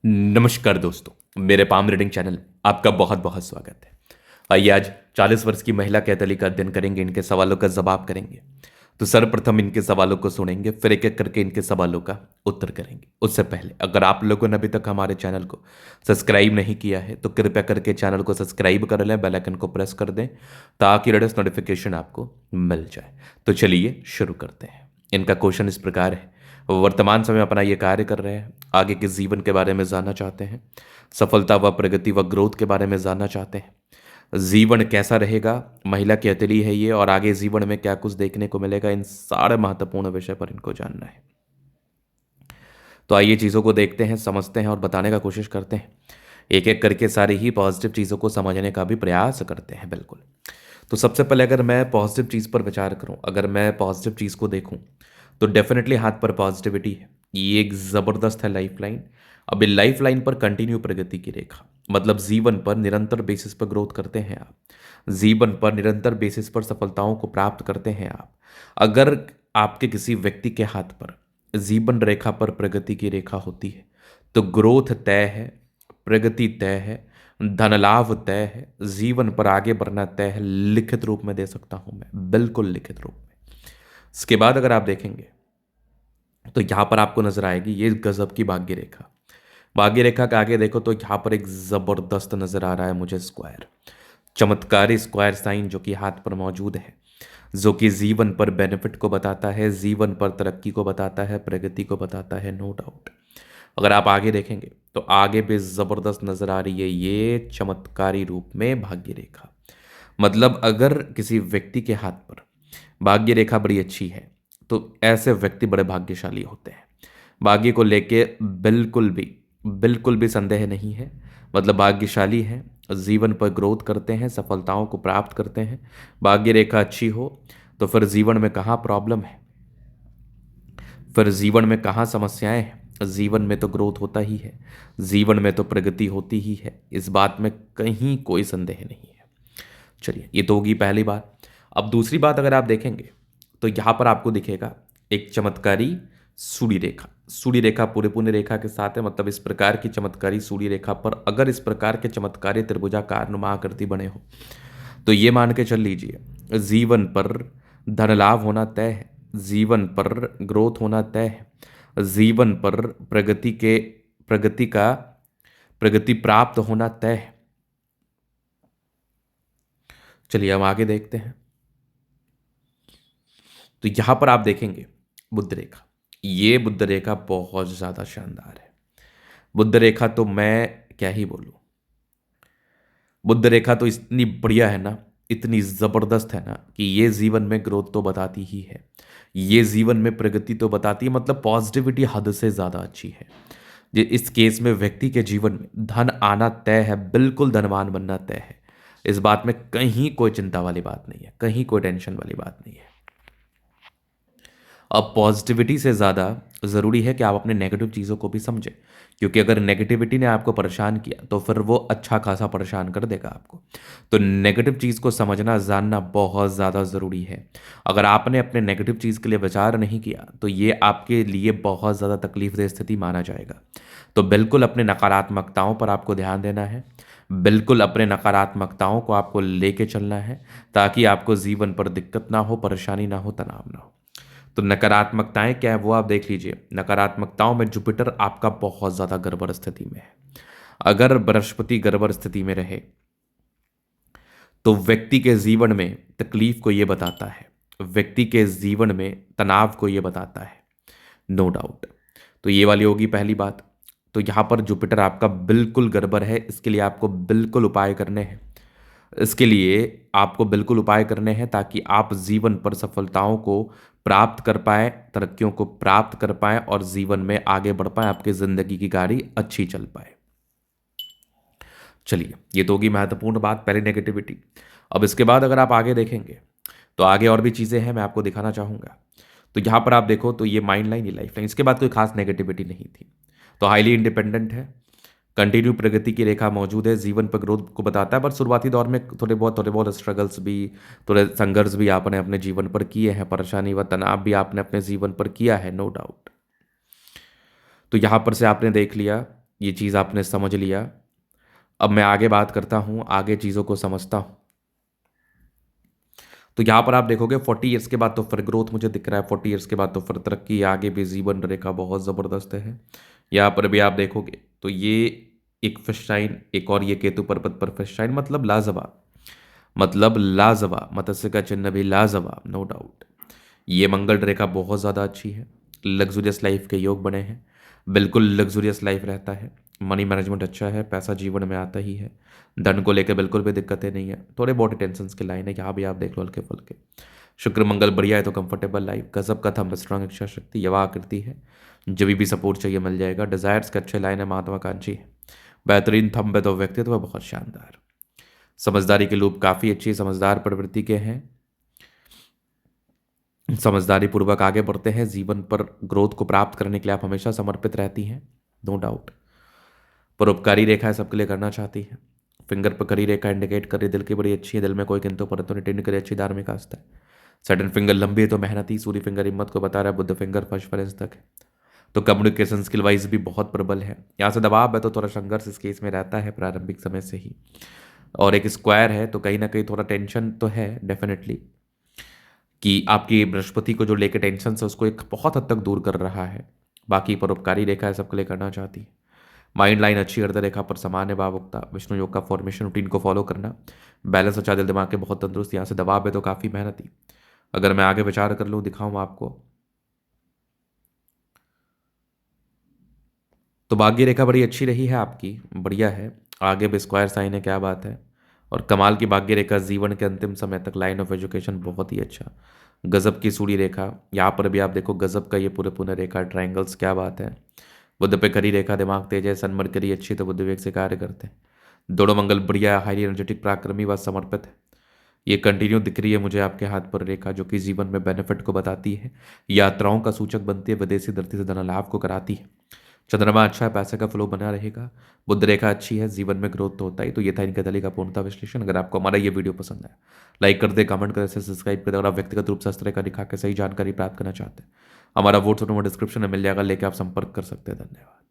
नमस्कार दोस्तों, मेरे पाम रीडिंग चैनल में आपका बहुत बहुत स्वागत है। आइए आज 40 वर्ष की महिला कैथली का अध्ययन करेंगे, इनके सवालों का जवाब करेंगे। तो सर्वप्रथम इनके सवालों को सुनेंगे, फिर एक एक करके इनके सवालों का उत्तर करेंगे। उससे पहले अगर आप लोगों ने अभी तक हमारे चैनल को सब्सक्राइब नहीं किया है तो कृपया करके चैनल को सब्सक्राइब कर लें, बेल आइकन को प्रेस कर दें ताकि लेटेस्ट नोटिफिकेशन आपको मिल जाए। तो चलिए शुरू करते हैं। इनका क्वेश्चन इस प्रकार है, वर्तमान समय अपना ये कार्य कर रहे हैं, आगे के जीवन के बारे में जानना चाहते हैं, सफलता व प्रगति व ग्रोथ के बारे में जानना चाहते हैं, जीवन कैसा रहेगा, महिला की हथेली है ये, और आगे जीवन में क्या कुछ देखने को मिलेगा, इन सारे महत्वपूर्ण विषय पर इनको जानना है। तो आइए चीज़ों को देखते हैं, समझते हैं और बताने का कोशिश करते हैं। एक एक करके सारी ही पॉजिटिव चीज़ों को समझने का भी प्रयास करते हैं। बिल्कुल। तो सबसे पहले अगर मैं पॉजिटिव चीज़ पर विचार करूं, अगर मैं पॉजिटिव चीज़ को देखूं तो डेफिनेटली हाथ पर पॉजिटिविटी है। ये एक ज़बरदस्त है लाइफ लाइन। अब ये लाइफ लाइन पर कंटिन्यू प्रगति की रेखा, मतलब जीवन पर निरंतर बेसिस पर ग्रोथ करते हैं आप, जीवन पर निरंतर बेसिस पर सफलताओं को प्राप्त करते हैं आप। अगर आपके किसी व्यक्ति के हाथ पर जीवन रेखा पर प्रगति की रेखा होती है तो ग्रोथ तय है, प्रगति तय है, धन लाभ तय है, जीवन पर आगे बढ़ना तय है। लिखित रूप में दे सकता हूं मैं, बिल्कुल लिखित रूप में। इसके बाद अगर आप देखेंगे तो यहां पर आपको नजर आएगी ये गजब की भाग्य रेखा। भाग्य रेखा के आगे देखो तो यहां पर एक जबरदस्त नजर आ रहा है मुझे स्क्वायर, चमत्कारी स्क्वायर साइन जो कि हाथ पर मौजूद है, जो कि जीवन पर बेनिफिट को बताता है, जीवन पर तरक्की को बताता है, प्रगति को बताता है, नो डाउट। अगर आप आगे देखेंगे तो आगे भी जबरदस्त नजर आ रही है ये चमत्कारी रूप में भाग्य रेखा। मतलब अगर किसी व्यक्ति के हाथ पर भाग्य रेखा बड़ी अच्छी है तो ऐसे व्यक्ति बड़े भाग्यशाली होते हैं। भाग्य को लेके बिल्कुल भी संदेह नहीं है। मतलब भाग्यशाली हैं, जीवन पर ग्रोथ करते हैं, सफलताओं को प्राप्त करते हैं। भाग्य रेखा अच्छी हो तो फिर जीवन में कहाँ प्रॉब्लम है, फिर जीवन में कहाँ समस्याएं हैं। जीवन में तो ग्रोथ होता ही है, जीवन में तो प्रगति होती ही है, इस बात में कहीं कोई संदेह नहीं है। चलिए, ये तो होगी पहली बात। अब दूसरी बात अगर आप देखेंगे तो यहां पर आपको दिखेगा एक चमत्कारी सूर्य रेखा। सूर्य रेखा पूरे पूर्ण रेखा के साथ है, मतलब इस प्रकार की चमत्कारी सूर्य रेखा पर अगर इस प्रकार के चमत्कारी त्रिभुजाकार नुमा आकृति बने हो तो ये मान के चल लीजिए जीवन पर धन लाभ होना तय है, जीवन पर ग्रोथ होना तय है, जीवन पर प्रगति प्राप्त होना तय है। चलिए हम आगे देखते हैं। तो यहां पर आप देखेंगे बुध रेखा, ये बुध रेखा बहुत ज्यादा शानदार है। बुध रेखा तो मैं क्या ही बोलूं, बुध रेखा तो इतनी बढ़िया है ना, इतनी जबरदस्त है ना कि ये जीवन में ग्रोथ तो बताती ही है, ये जीवन में प्रगति तो बताती है। मतलब पॉजिटिविटी हद से ज्यादा अच्छी है। इस केस में व्यक्ति के जीवन में धन आना तय है, बिल्कुल धनवान बनना तय है। इस बात में कहीं कोई चिंता वाली बात नहीं है, कहीं कोई टेंशन वाली बात नहीं है। अब पॉजिटिविटी से ज़्यादा ज़रूरी है कि आप अपने नेगेटिव चीज़ों को भी समझें, क्योंकि अगर नेगेटिविटी ने आपको परेशान किया तो फिर वो अच्छा खासा परेशान कर देगा आपको। तो नेगेटिव चीज़ को समझना जानना बहुत ज़्यादा ज़रूरी है। अगर आपने अपने नेगेटिव चीज़ के लिए विचार नहीं किया तो ये आपके लिए बहुत ज़्यादा तकलीफदेह स्थिति माना जाएगा। तो बिल्कुल अपने नकारात्मकताओं पर आपको ध्यान देना है, बिल्कुल अपने नकारात्मकताओं को आपको लेके चलना है ताकि आपको जीवन पर दिक्कत ना हो, परेशानी ना हो, तनाव ना हो। तो नकारात्मकताएं क्या है वो आप देख लीजिए। नकारात्मकताओं में जुपिटर आपका बहुत ज्यादा गड़बड़ स्थिति में है। अगर बृहस्पति गड़बड़ स्थिति में रहे तो व्यक्ति के जीवन में तकलीफ को यह बताता है, व्यक्ति के जीवन में तनाव को यह बताता है, नो डाउट। तो ये वाली होगी पहली बात। तो यहां पर जुपिटर आपका बिल्कुल गड़बड़ है, इसके लिए आपको बिल्कुल उपाय करने हैं। इसके लिए आपको बिल्कुल उपाय करने हैं ताकि आप जीवन पर सफलताओं को प्राप्त कर पाए, तरक्कियों को प्राप्त कर पाए और जीवन में आगे बढ़ पाए, आपकी जिंदगी की गाड़ी अच्छी चल पाए। चलिए, ये तो होगी महत्वपूर्ण बात, पहले नेगेटिविटी। अब इसके बाद अगर आप आगे देखेंगे तो आगे और भी चीज़ें हैं, मैं आपको दिखाना चाहूँगा। तो यहाँ पर आप देखो तो ये माइंड लाइन, ये लाइफ लाइन, इसके बाद कोई खास नेगेटिविटी नहीं थी। तो हाईली इंडिपेंडेंट है, कंटिन्यू प्रगति की रेखा मौजूद है, जीवन पर ग्रोथ को बताता है। पर शुरुआती दौर में थोड़े बहुत स्ट्रगल्स भी, थोड़े संघर्ष भी आपने अपने जीवन पर किए हैं, परेशानी व तनाव भी आपने अपने जीवन पर किया है, नो डाउट। तो यहाँ पर से आपने देख लिया ये चीज़ आपने समझ लिया। अब मैं आगे बात करता हूँ, आगे चीज़ों को समझता हूँ। तो यहाँ पर आप देखोगे 40 ईयर्स के बाद तो फिर ग्रोथ मुझे दिख रहा है, 40 ईयर्स के बाद तो फिर तरक्की, आगे भी जीवन रेखा बहुत ज़बरदस्त है। यहाँ पर भी आप देखोगे तो ये एक फिश साइन, एक और ये केतु पर्वत पर फिश साइन, मतलब लाजवाब, मतलब लाजवाब, मत्स्य का चिन्ह भी लाजवाब, नो डाउट। ये मंगल रेखा बहुत ज़्यादा अच्छी है, लग्जूरियस लाइफ के योग बने हैं, बिल्कुल लग्जूरियस लाइफ रहता है, मनी मैनेजमेंट अच्छा है, पैसा जीवन में आता ही है, धन को लेकर बिल्कुल भी दिक्कतें नहीं है, थोड़े बहुत टेंशन के लाइन है, यहाँ भी आप देख लो हल्के फुल्के। शुक्र मंगल बढ़िया है तो कंफर्टेबल लाइफ, गजब का थंब, स्ट्रांग इच्छा शक्ति, यवा आकृति है, जब भी सपोर्ट चाहिए मिल जाएगा, डिजायर्स के अच्छे लाइन है, महात्वाकांक्षी है, बेहतरीन थंब है तो व्यक्तित्व बहुत शानदार, समझदारी के लोग काफ़ी अच्छी समझदार प्रवृत्ति के हैं, समझदारी पूर्वक आगे बढ़ते हैं, जीवन पर ग्रोथ को प्राप्त करने के लिए आप हमेशा समर्पित रहती हैं, नो डाउट। परोपकारी रेखा है सबके लिए करना चाहती है, फिंगर पर करी रेखा इंडिकेट कर रही दिल की बड़ी अच्छी है, दिल में कोई किंतु परंतु नहीं, टिंड करी अच्छी धार्मिक आस्था है, सडन फिंगर लंबी है तो मेहनती, सूर्य फिंगर हिम्मत को बता रहा है, बुद्ध फिंगर फर्स्ट फरेंस तक है, तो कम्युनिकेशन स्किल वाइज भी बहुत प्रबल है, यहाँ से दबाव है तो थोड़ा संघर्ष इस केस में रहता है प्रारंभिक समय से ही, और एक स्क्वायर है तो कहीं ना कहीं थोड़ा टेंशन तो है डेफिनेटली, कि आपकी बृहस्पति को जो लेके टेंशन है उसको एक बहुत हद तक दूर कर रहा है। बाकी परोपकारी रेखा है सबके लिए करना चाहती है, माइंड लाइन अच्छी, अर्ध रेखा पर सामान्य भावुकता, विष्णु योग का फॉर्मेशन रूटीन को फॉलो करना, बैलेंस अच्छा, दिल दिमाग के बहुत तंदुरुस्त, यहाँ से दबाव है तो काफ़ी मेहनती। अगर मैं आगे विचार कर लूँ, दिखाऊँ आपको, तो भाग्य रेखा बड़ी अच्छी रही है आपकी, बढ़िया है, आगे भी स्क्वायर साइन है, क्या बात है, और कमाल की भाग्य रेखा, जीवन के अंतिम समय तक लाइन ऑफ एजुकेशन बहुत ही अच्छा, गजब की सूर्य रेखा, यहाँ पर भी आप देखो गजब का ये पूरे पूरे रेखा, ट्रायंगल्स, क्या बात है, बुद्ध पे करी रेखा, दिमाग तेज है, सन मरकरी अच्छी तो बुद्ध विवेक से कार्य करते हैं, दोनों मंगल बढ़िया, हाईली एनर्जेटिक, पराक्रमी व समर्पित है, ये कंटिन्यू दिख रही है मुझे आपके हाथ पर रेखा, जो कि जीवन में बेनिफिट को बताती है, यात्राओं का सूचक बनती है, विदेशी धरती से धन लाभ को कराती है, चंद्रमा अच्छा है, पैसे का फ्लो बना रहेगा, बुद्ध रेखा अच्छी है, जीवन में ग्रोथ तो होता ही। तो ये था इनके दली का पूर्णता विश्लेषण। अगर आपको हमारा ये वीडियो पसंद है, लाइक कर दे, कमेंट कर, सब्सक्राइब कर दे। अगर आप व्यक्तिगत रूप से इस तरह का दिखा के सही जानकारी प्राप्त करना चाहते हैं, हमारा व्हाट्सएप नंबर डिस्क्रिप्शन में मिल जाएगा, लेके आप संपर्क कर सकते हैं। धन्यवाद।